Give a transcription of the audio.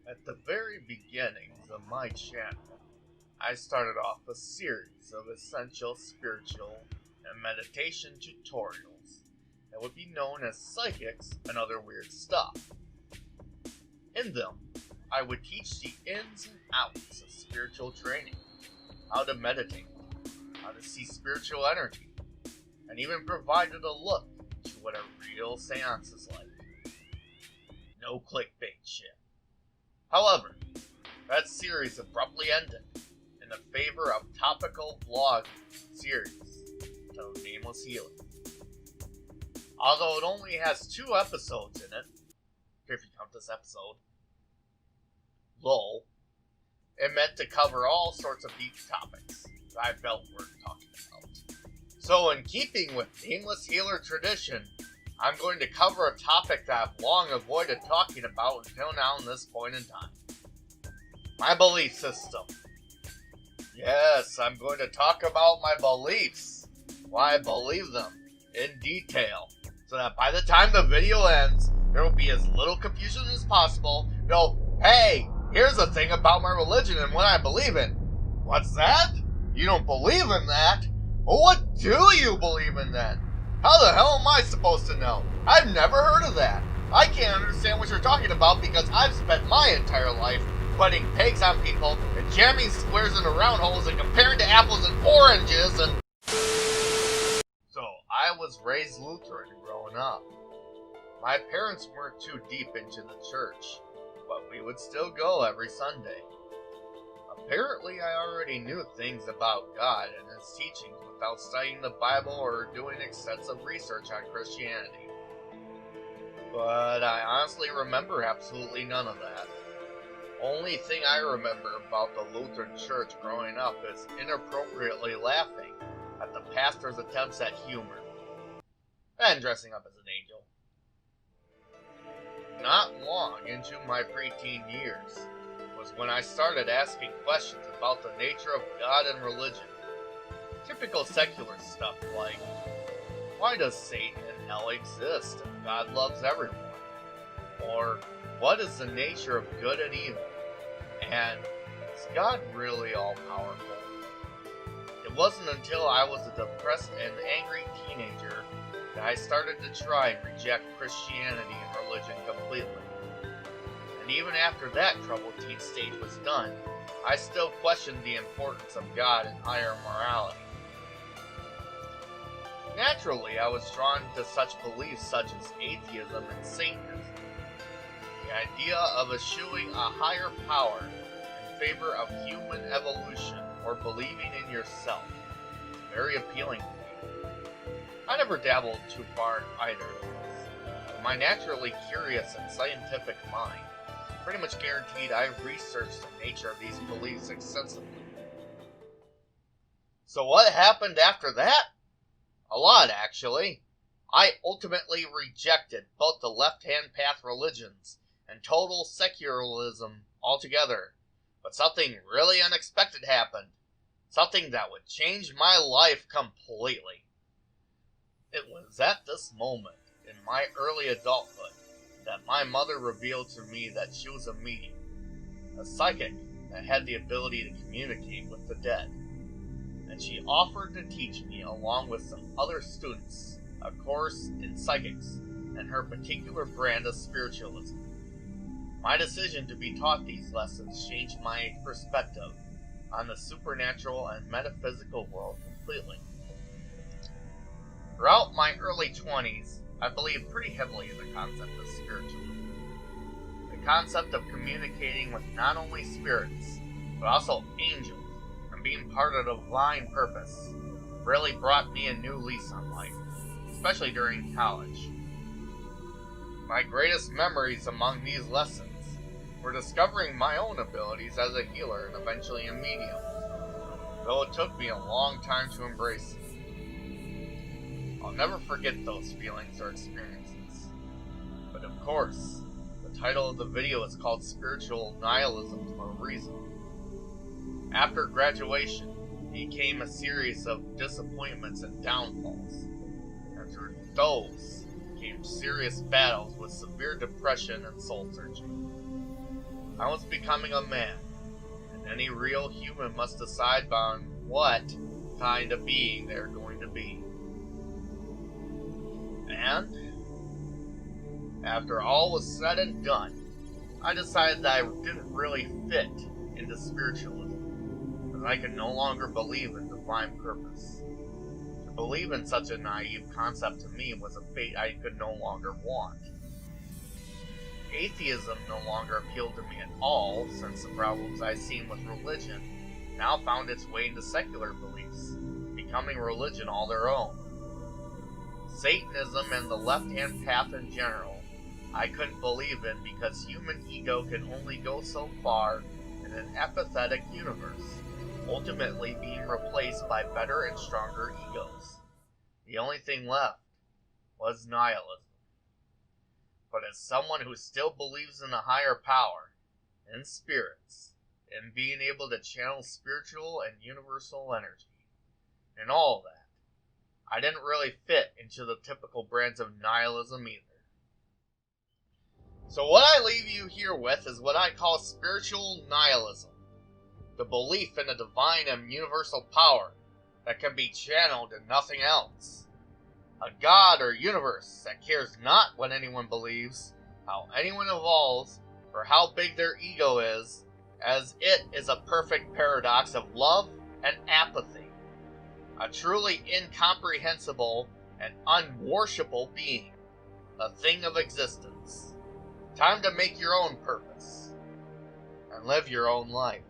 At the very beginnings of my channel, I started off a series of essential spiritual and meditation tutorials that would be known as psychics and other weird stuff. In them, I would teach the ins and outs of spiritual training, how to meditate, how to see spiritual energy, and even provided a look into what a real seance is like. No clickbait shit. However, that series abruptly ended in the favor of topical vlog series titled Nameless Healing. Although it only has 2 episodes in it, if you count this episode, lol, it meant to cover all sorts of deep topics that I felt worth talking about. So in keeping with Nameless Healer tradition, I'm going to cover a topic that I've long avoided talking about until now in this point in time. My belief system. Yes, I'm going to talk about my beliefs, why I believe them, in detail, so that by the time the video ends, there will be as little confusion as possible. Hey, here's the thing about my religion and what I believe in. What's that? You don't believe in that? Well, what do you believe in then? How the hell am I supposed to know? I've never heard of that. I can't understand what you're talking about because I've spent my entire life putting pegs on people and jamming squares into round holes and comparing to apples and oranges and... So, I was raised Lutheran growing up. My parents weren't too deep into the church, but we would still go every Sunday. Apparently, I already knew things about God and His teachings without studying the Bible or doing extensive research on Christianity. But I honestly remember absolutely none of that. Only thing I remember about the Lutheran Church growing up is inappropriately laughing at the pastor's attempts at humor, and dressing up as an angel. Not long into my preteen years was when I started asking questions about the nature of God and religion. Typical secular stuff like, why does Satan and hell exist if God loves everyone? Or, what is the nature of good and evil? And, is God really all-powerful? It wasn't until I was a depressed and angry teenager that I started to try and reject Christianity and religion completely. And even after that troubled teen stage was done, I still questioned the importance of God and higher morality. Naturally, I was drawn to such beliefs such as atheism and Satanism. The idea of eschewing a higher power in favor of human evolution or believing in yourself is very appealing to me. I never dabbled too far in either of these. My naturally curious and scientific mind pretty much guaranteed I researched the nature of these beliefs extensively. So what happened after that? A lot, actually. I ultimately rejected both the left-hand path religions and total secularism altogether. But something really unexpected happened. Something that would change my life completely. It was at this moment, in my early adulthood, that my mother revealed to me that she was a medium, a psychic that had the ability to communicate with the dead. And she offered to teach me, along with some other students, a course in psychics and her particular brand of spiritualism. My decision to be taught these lessons changed my perspective on the supernatural and metaphysical world completely. Throughout my early 20s, I believed pretty heavily in the concept of spiritualism. The concept of communicating with not only spirits, but also angels, and being part of the divine purpose really brought me a new lease on life, especially during college. My greatest memories among these lessons were discovering my own abilities as a healer and eventually a medium, though it took me a long time to embrace it. I'll never forget those feelings or experiences. But of course, the title of the video is called Spiritual Nihilism for a reason. After graduation, it became a series of disappointments and downfalls, and through those came serious battles with severe depression and soul searching. I was becoming a man, and any real human must decide on what kind of being they're going to be. And after all was said and done, I decided that I didn't really fit into spiritualism, and I could no longer believe in divine purpose. To believe in such a naive concept to me was a fate I could no longer want. Atheism no longer appealed to me at all, since the problems I'd seen with religion now found its way into secular beliefs, becoming religion all their own. Satanism and the left-hand path in general I couldn't believe in because human ego can only go so far in an apathetic universe, ultimately being replaced by better and stronger egos. The only thing left was nihilism. But as someone who still believes in a higher power, in spirits, in being able to channel spiritual and universal energy, and all that, I didn't really fit into the typical brands of nihilism either. So what I leave you here with is what I call spiritual nihilism, the belief in a divine and universal power that can be channeled in nothing else. A God or universe that cares not what anyone believes, how anyone evolves, or how big their ego is, as it is a perfect paradox of love and apathy. A truly incomprehensible and unworshipable being, a thing of existence. Time to make your own purpose and live your own life.